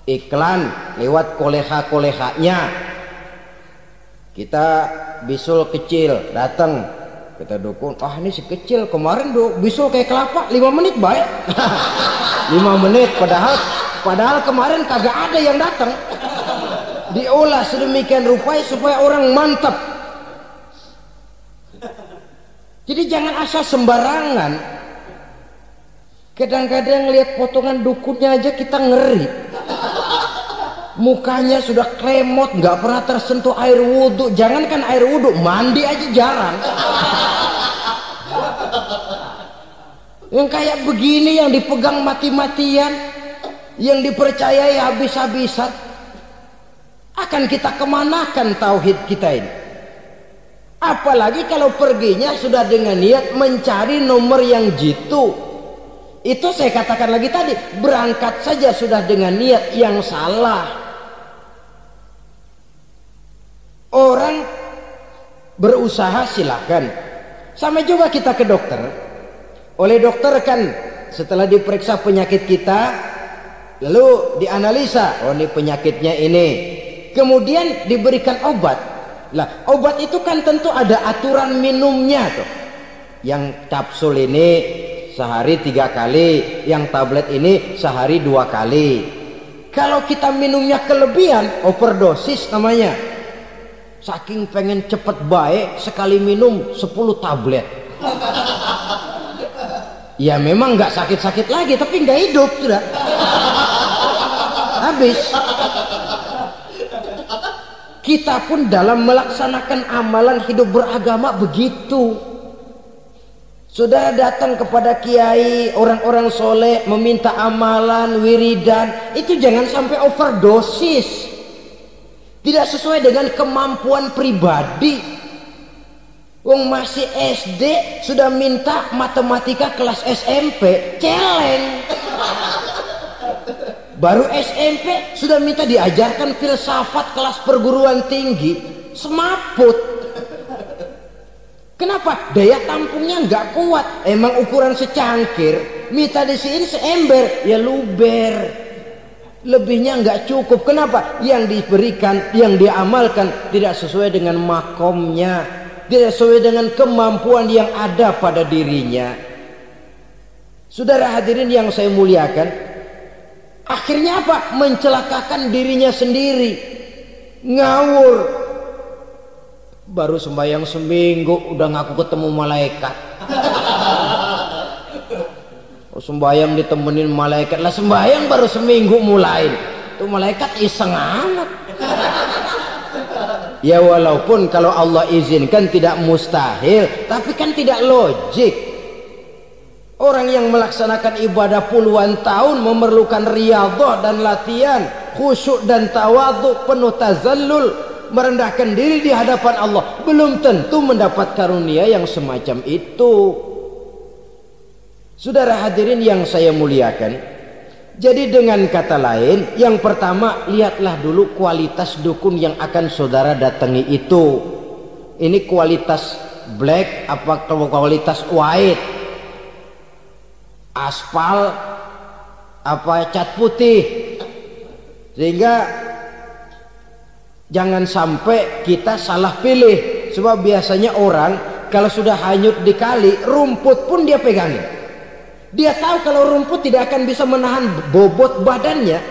iklan lewat koleha-kolehanya. Kita bisul kecil datang, kita dukun, ini si kecil kemarin bisul kayak kelapa 5 menit baik. 5 menit padahal kemarin kagak ada yang datang. Diolah sedemikian rupa supaya orang mantap. Jadi jangan asal sembarangan. Kadang-kadang lihat potongan dukunnya aja kita ngeri. Mukanya sudah kremot, nggak pernah tersentuh air wudhu. Jangankan air wudhu, mandi aja jarang. Yang kayak begini yang dipegang mati-matian, yang dipercayai habis-habisan, akan kita kemanakan tauhid kita ini? Apalagi kalau perginya sudah dengan niat mencari nomor yang jitu. Itu saya katakan lagi tadi, berangkat saja sudah dengan niat yang salah. Orang berusaha silakan. Sama juga kita ke dokter. Oleh dokter kan setelah diperiksa penyakit kita, lalu dianalisa, oh ini penyakitnya ini. Kemudian diberikan obat. Lah, obat itu kan tentu ada aturan minumnya tuh. Yang kapsul ini sehari 3 kali, yang tablet ini sehari 2 kali. Kalau kita minumnya kelebihan, overdosis namanya. Saking pengen cepet baik, sekali minum 10 tablet. Ya memang nggak sakit-sakit lagi, tapi nggak hidup sudah. Habis. Kita pun dalam melaksanakan amalan hidup beragama begitu. Saudara datang kepada kiai, orang-orang soleh, meminta amalan, wiridan, itu jangan sampai overdosis. Tidak sesuai dengan kemampuan pribadi. Wong masih SD sudah minta matematika kelas SMP, celeng. Baru SMP sudah minta diajarkan filsafat kelas perguruan tinggi, semaput. Kenapa? Daya tampungnya nggak kuat. Emang ukuran secangkir, minta di sini seember, ya luber. Lebihnya nggak cukup. Kenapa? Yang diberikan, yang diamalkan tidak sesuai dengan makomnya, tidak sesuai dengan kemampuan yang ada pada dirinya. Saudara hadirin yang saya muliakan, akhirnya apa? Mencelakakan dirinya sendiri, ngawur. Baru sembahyang seminggu udah ngaku ketemu malaikat. Sembahyang ditemenin malaikat lah, sembahyang baru seminggu mulai tuh malaikat iseng amat. Ya walaupun kalau Allah izinkan tidak mustahil, tapi kan tidak logik. Orang yang melaksanakan ibadah puluhan tahun memerlukan riyadhah dan latihan, khusyuk dan tawadhu, penuh tazallul, merendahkan diri di hadapan Allah, belum tentu mendapat karunia yang semacam itu. Saudara hadirin yang saya muliakan, jadi dengan kata lain, yang pertama, lihatlah dulu kualitas dukun yang akan saudara datangi itu. Ini kualitas black apa kualitas white, aspal apa cat putih, sehingga jangan sampai kita salah pilih. Sebab biasanya orang kalau sudah hanyut di kali, rumput pun dia pegangin. Dia tahu kalau rumput tidak akan bisa menahan bobot badannya,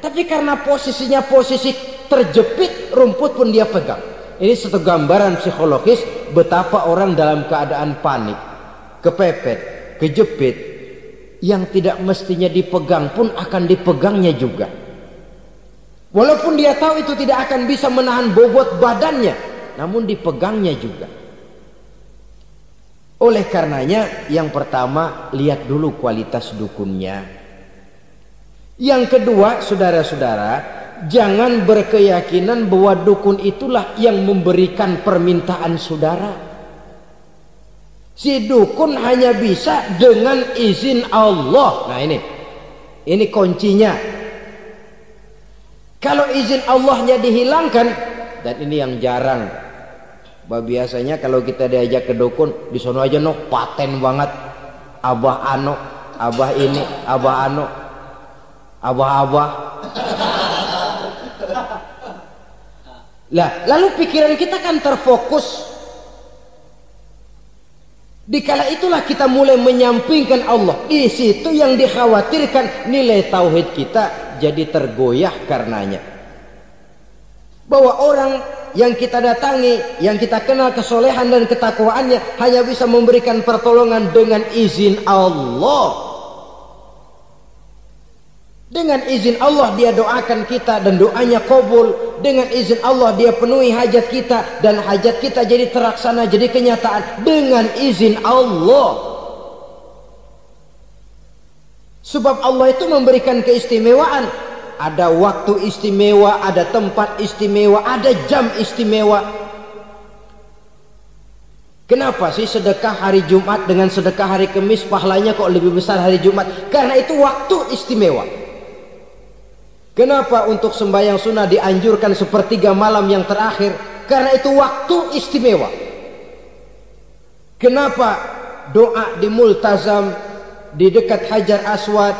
tapi karena posisinya posisi terjepit, rumput pun dia pegang. Ini satu gambaran psikologis betapa orang dalam keadaan panik, kepepet, kejepit, yang tidak mestinya dipegang pun akan dipegangnya juga. Walaupun dia tahu itu tidak akan bisa menahan bobot badannya, namun dipegangnya juga. Oleh karenanya, yang pertama, lihat dulu kualitas dukunnya. Yang kedua, saudara-saudara, jangan berkeyakinan bahwa dukun itulah yang memberikan permintaan saudara. Si dukun hanya bisa dengan izin Allah. Nah ini kuncinya. Kalau izin Allahnya dihilangkan, dan ini yang jarang. Biasanya kalau kita diajak ke dukun, di sono aja no paten banget, abah ano, abah ini, abah ano, abah. Lah, lalu pikiran kita kan terfokus. Dikala itulah kita mulai menyampingkan Allah. Di situ yang dikhawatirkan nilai tauhid kita jadi tergoyah karenanya. Bahwa orang yang kita datangi, yang kita kenal kesolehan dan ketakwaannya, hanya bisa memberikan pertolongan dengan izin Allah. Dengan izin Allah dia doakan kita dan doanya kabul. Dengan izin Allah dia penuhi hajat kita dan hajat kita jadi terlaksana, jadi kenyataan dengan izin Allah. Sebab Allah itu memberikan keistimewaan. Ada waktu istimewa, ada tempat istimewa, ada jam istimewa. Kenapa sih sedekah hari Jumat dengan sedekah hari Kamis pahalanya kok lebih besar hari Jumat? Karena itu waktu istimewa. Kenapa untuk sembahyang sunnah dianjurkan sepertiga malam yang terakhir? Karena itu waktu istimewa. Kenapa doa di multazam, di dekat Hajar Aswad,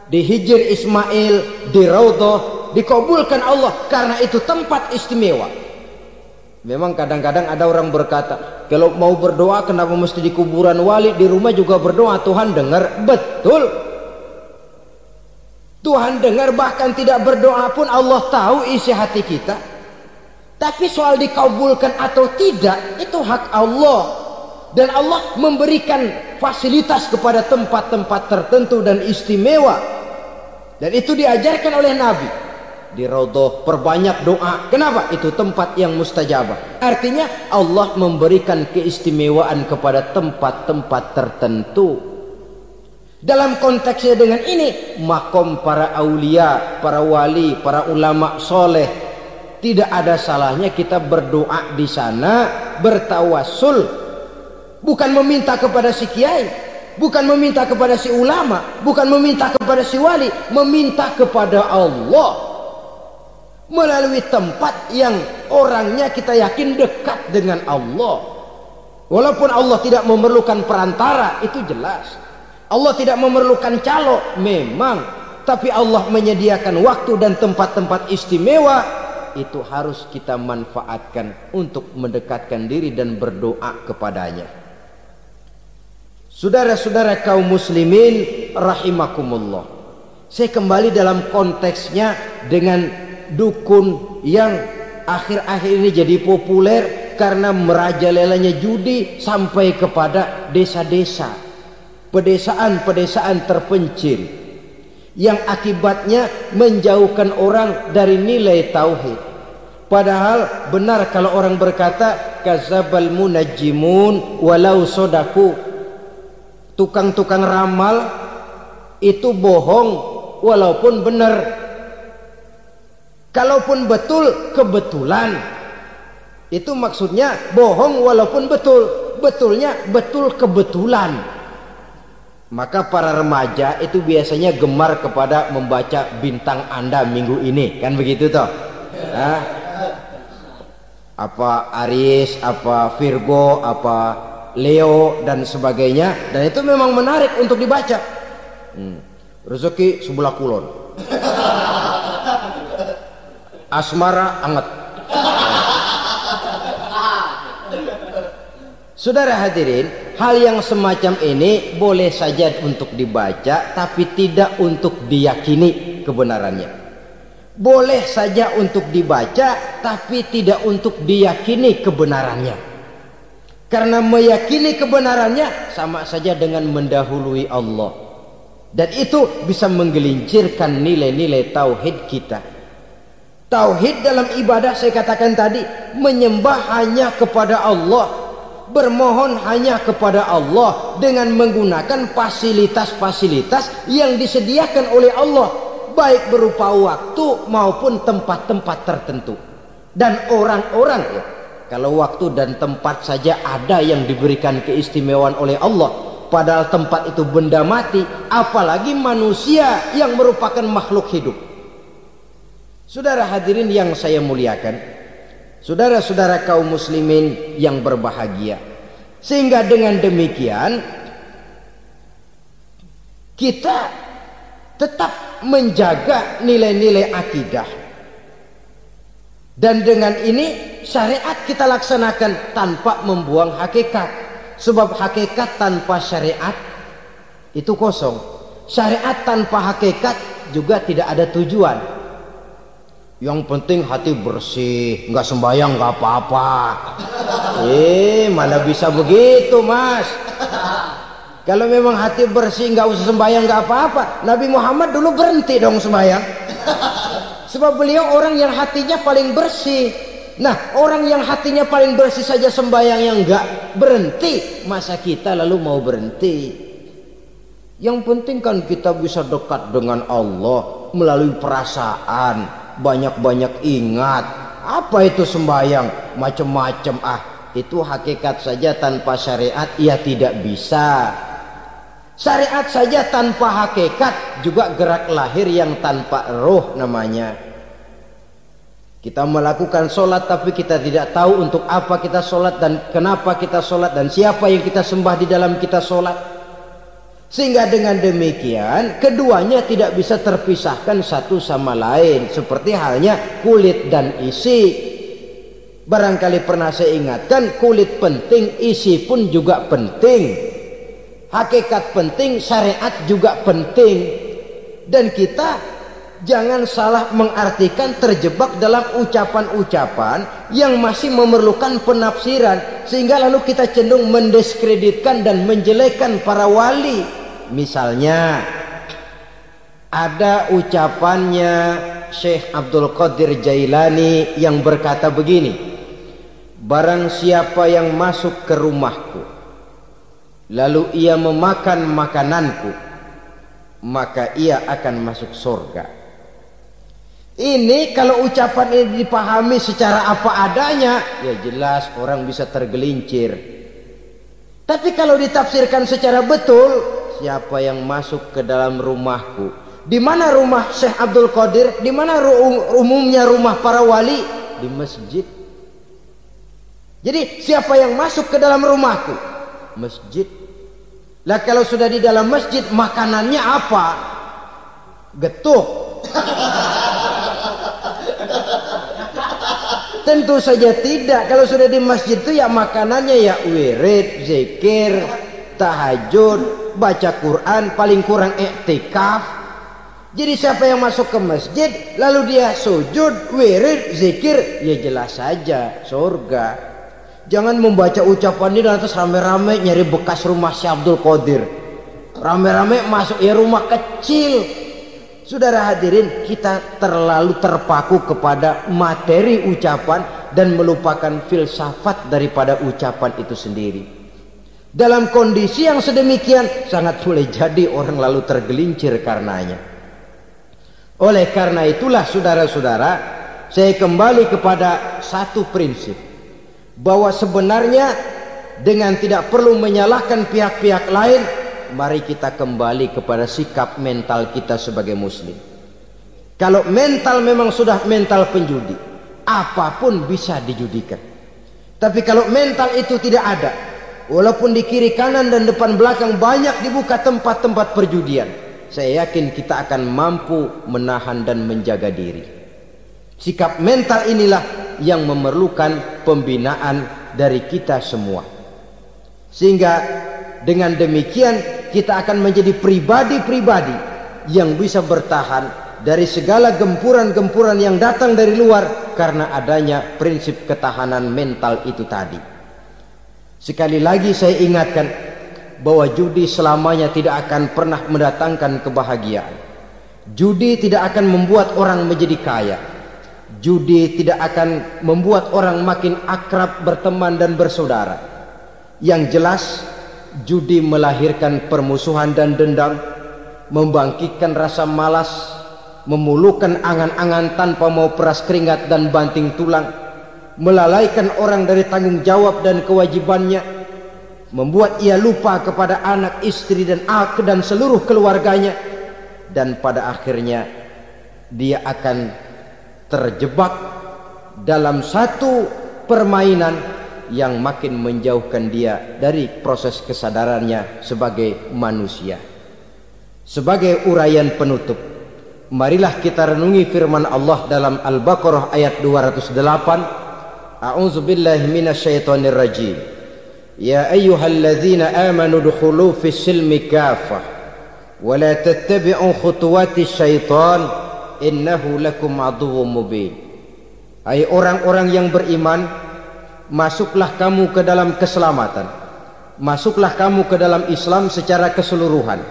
di Hijr Ismail, di Raudhah dikabulkan Allah? Karena itu tempat istimewa. Memang kadang-kadang ada orang berkata, kalau mau berdoa kenapa mesti di kuburan wali? Di rumah juga berdoa, Tuhan dengar. Betul, Tuhan dengar, bahkan tidak berdoa pun Allah tahu isi hati kita. Tapi soal dikabulkan atau tidak itu hak Allah. Dan Allah memberikan fasilitas kepada tempat-tempat tertentu dan istimewa. Dan itu diajarkan oleh Nabi. Di Raudhah perbanyak doa. Kenapa? Itu tempat yang mustajabah. Artinya Allah memberikan keistimewaan kepada tempat-tempat tertentu. Dalam konteksnya dengan ini, makom para aulia, para wali, para ulama soleh, tidak ada salahnya kita berdoa di sana, bertawassul, bukan meminta kepada si kiai, bukan meminta kepada si ulama, bukan meminta kepada si wali, meminta kepada Allah melalui tempat yang orangnya kita yakin dekat dengan Allah. Walaupun Allah tidak memerlukan perantara, itu jelas. Allah tidak memerlukan calo, memang, tapi Allah menyediakan waktu dan tempat-tempat istimewa. Itu harus kita manfaatkan untuk mendekatkan diri dan berdoa kepadanya. Saudara-saudara kaum muslimin rahimakumullah, saya kembali dalam konteksnya dengan dukun yang akhir-akhir ini jadi populer karena merajalelanya judi sampai kepada desa-desa, pedesaan-pedesaan terpencil, yang akibatnya menjauhkan orang dari nilai tauhid. Padahal benar kalau orang berkata kazabal munajjimun walau sodaku, tukang-tukang ramal itu bohong walaupun benar. Kalaupun betul, kebetulan. Itu maksudnya bohong walaupun betul, betulnya betul kebetulan. Maka para remaja itu biasanya gemar kepada membaca bintang Anda minggu ini, kan begitu toh? Nah, apa Aries, apa Virgo, apa Leo dan sebagainya, dan itu memang menarik untuk dibaca. Rezeki sebelah kulon, asmara anget. Saudara hadirin, hal yang semacam ini boleh saja untuk dibaca, tapi tidak untuk diyakini kebenarannya. Boleh saja untuk dibaca, tapi tidak untuk diyakini kebenarannya. Karena meyakini kebenarannya sama saja dengan mendahului Allah. Dan itu bisa menggelincirkan nilai-nilai tauhid kita. Tauhid dalam ibadah saya katakan tadi, menyembah hanya kepada Allah, bermohon hanya kepada Allah dengan menggunakan fasilitas-fasilitas yang disediakan oleh Allah, baik berupa waktu maupun tempat-tempat tertentu. Dan orang-orang, ya, kalau waktu dan tempat saja ada yang diberikan keistimewaan oleh Allah, padahal tempat itu benda mati, apalagi manusia yang merupakan makhluk hidup. Saudara hadirin yang saya muliakan, saudara-saudara kaum muslimin yang berbahagia, sehingga dengan demikian kita tetap menjaga nilai-nilai akidah, dan dengan ini syariat kita laksanakan tanpa membuang hakikat. Sebab hakikat tanpa syariat itu kosong, syariat tanpa hakikat juga tidak ada tujuan. Yang penting hati bersih, nggak sembahyang nggak apa-apa. Mana bisa begitu, Mas? Kalau memang hati bersih nggak usah sembahyang nggak apa-apa. Nabi Muhammad dulu berhenti dong sembahyang. Sebab beliau orang yang hatinya paling bersih. Nah, orang yang hatinya paling bersih saja sembahyang yang nggak berhenti, masa kita lalu mau berhenti? Yang penting kan kita bisa dekat dengan Allah melalui perasaan, banyak-banyak ingat. Apa itu sembahyang? Macam-macam. Itu hakikat saja tanpa syariat ya tidak bisa. Syariat saja tanpa hakikat juga gerak lahir yang tanpa roh namanya. Kita melakukan sholat tapi kita tidak tahu untuk apa kita sholat dan kenapa kita sholat dan siapa yang kita sembah di dalam kita sholat. Sehingga dengan demikian keduanya tidak bisa terpisahkan satu sama lain. Seperti halnya kulit dan isi. Barangkali pernah saya ingatkan, kulit penting, isi pun juga penting. Hakikat penting, syariat juga penting. Dan kita jangan salah mengartikan terjebak dalam ucapan-ucapan yang masih memerlukan penafsiran, sehingga lalu kita cenderung mendiskreditkan dan menjelekkan para wali. Misalnya ada ucapannya Syekh Abdul Qadir Jailani yang berkata begini, barang siapa yang masuk ke rumahku lalu ia memakan makananku, maka ia akan masuk surga. Ini kalau ucapan ini dipahami secara apa adanya, ya jelas orang bisa tergelincir. Tapi kalau ditafsirkan secara betul, siapa yang masuk ke dalam rumahku? Di mana rumah Syekh Abdul Qadir? Di mana umumnya rumah para wali? Di masjid. Jadi siapa yang masuk ke dalam rumahku? Masjid. Lah kalau sudah di dalam masjid, makanannya apa? Getuk. Tentu saja tidak. Kalau sudah di masjid itu ya makanannya ya wirid, zikir, tahajud, baca Quran, paling kurang iktikaf. Jadi siapa yang masuk ke masjid lalu dia sujud, wirid, zikir, ya jelas saja surga. Jangan membaca ucapan ini dan terus rame-rame nyari bekas rumah Syekh Abdul Qadir. Rame-rame masuk ya rumah kecil. Saudara hadirin, kita terlalu terpaku kepada materi ucapan dan melupakan filsafat daripada ucapan itu sendiri. Dalam kondisi yang sedemikian, sangat boleh jadi orang lalu tergelincir karenanya. Oleh karena itulah saudara-saudara, saya kembali kepada satu prinsip, bahwa sebenarnya dengan tidak perlu menyalahkan pihak-pihak lain, mari kita kembali kepada sikap mental kita sebagai muslim. Kalau mental memang sudah mental penjudi, apapun bisa dijudikan. Tapi kalau mental itu tidak ada, walaupun di kiri kanan dan depan belakang banyak dibuka tempat-tempat perjudian, saya yakin kita akan mampu menahan dan menjaga diri. Sikap mental inilah yang memerlukan pembinaan dari kita semua. Sehingga dengan demikian kita akan menjadi pribadi-pribadi yang bisa bertahan dari segala gempuran-gempuran yang datang dari luar karena adanya prinsip ketahanan mental itu tadi. Sekali lagi saya ingatkan bahwa judi selamanya tidak akan pernah mendatangkan kebahagiaan. Judi tidak akan membuat orang menjadi kaya. Judi tidak akan membuat orang makin akrab berteman dan bersaudara. Yang jelas judi melahirkan permusuhan dan dendam, membangkitkan rasa malas, memulukan angan-angan tanpa mau peras keringat dan banting tulang, melalaikan orang dari tanggung jawab dan kewajibannya, membuat ia lupa kepada anak, istri dan seluruh keluarganya, dan pada akhirnya dia akan terjebak dalam satu permainan yang makin menjauhkan dia dari proses kesadarannya sebagai manusia. Sebagai uraian penutup, marilah kita renungi firman Allah dalam Al-Baqarah ayat 208. A'udzubillahi minasyaitonir rajim. Ya ayyuhalladzina amanu dukhulu fis silmi kafah wa la tattabi'u khutuwatis syaitan innahu lakum aduwwum mubin. Hai orang-orang yang beriman, masuklah kamu ke dalam keselamatan masuklah kamu ke dalam Islam secara keseluruhan.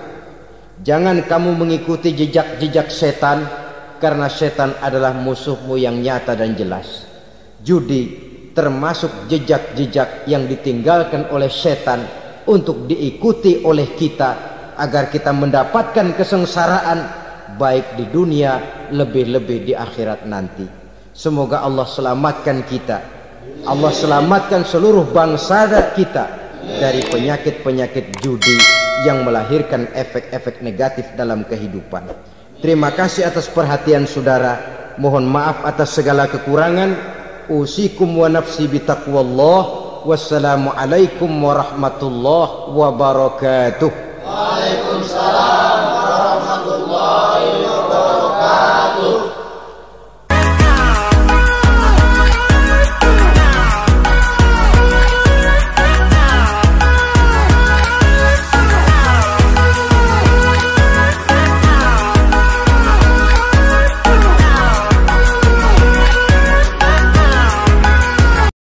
Jangan kamu mengikuti jejak-jejak setan, karena setan adalah musuhmu yang nyata dan jelas. Judi termasuk jejak-jejak yang ditinggalkan oleh setan untuk diikuti oleh kita, agar kita mendapatkan kesengsaraan baik di dunia, lebih-lebih di akhirat nanti. Semoga Allah selamatkan kita, Allah selamatkan seluruh bangsa kita dari penyakit-penyakit judi yang melahirkan efek-efek negatif dalam kehidupan. Terima kasih atas perhatian saudara. Mohon maaf atas segala kekurangan. Usikum wa nafsi bitaqwallah. Wassalamualaikum warahmatullahi wabarakatuh. Waalaikumsalam.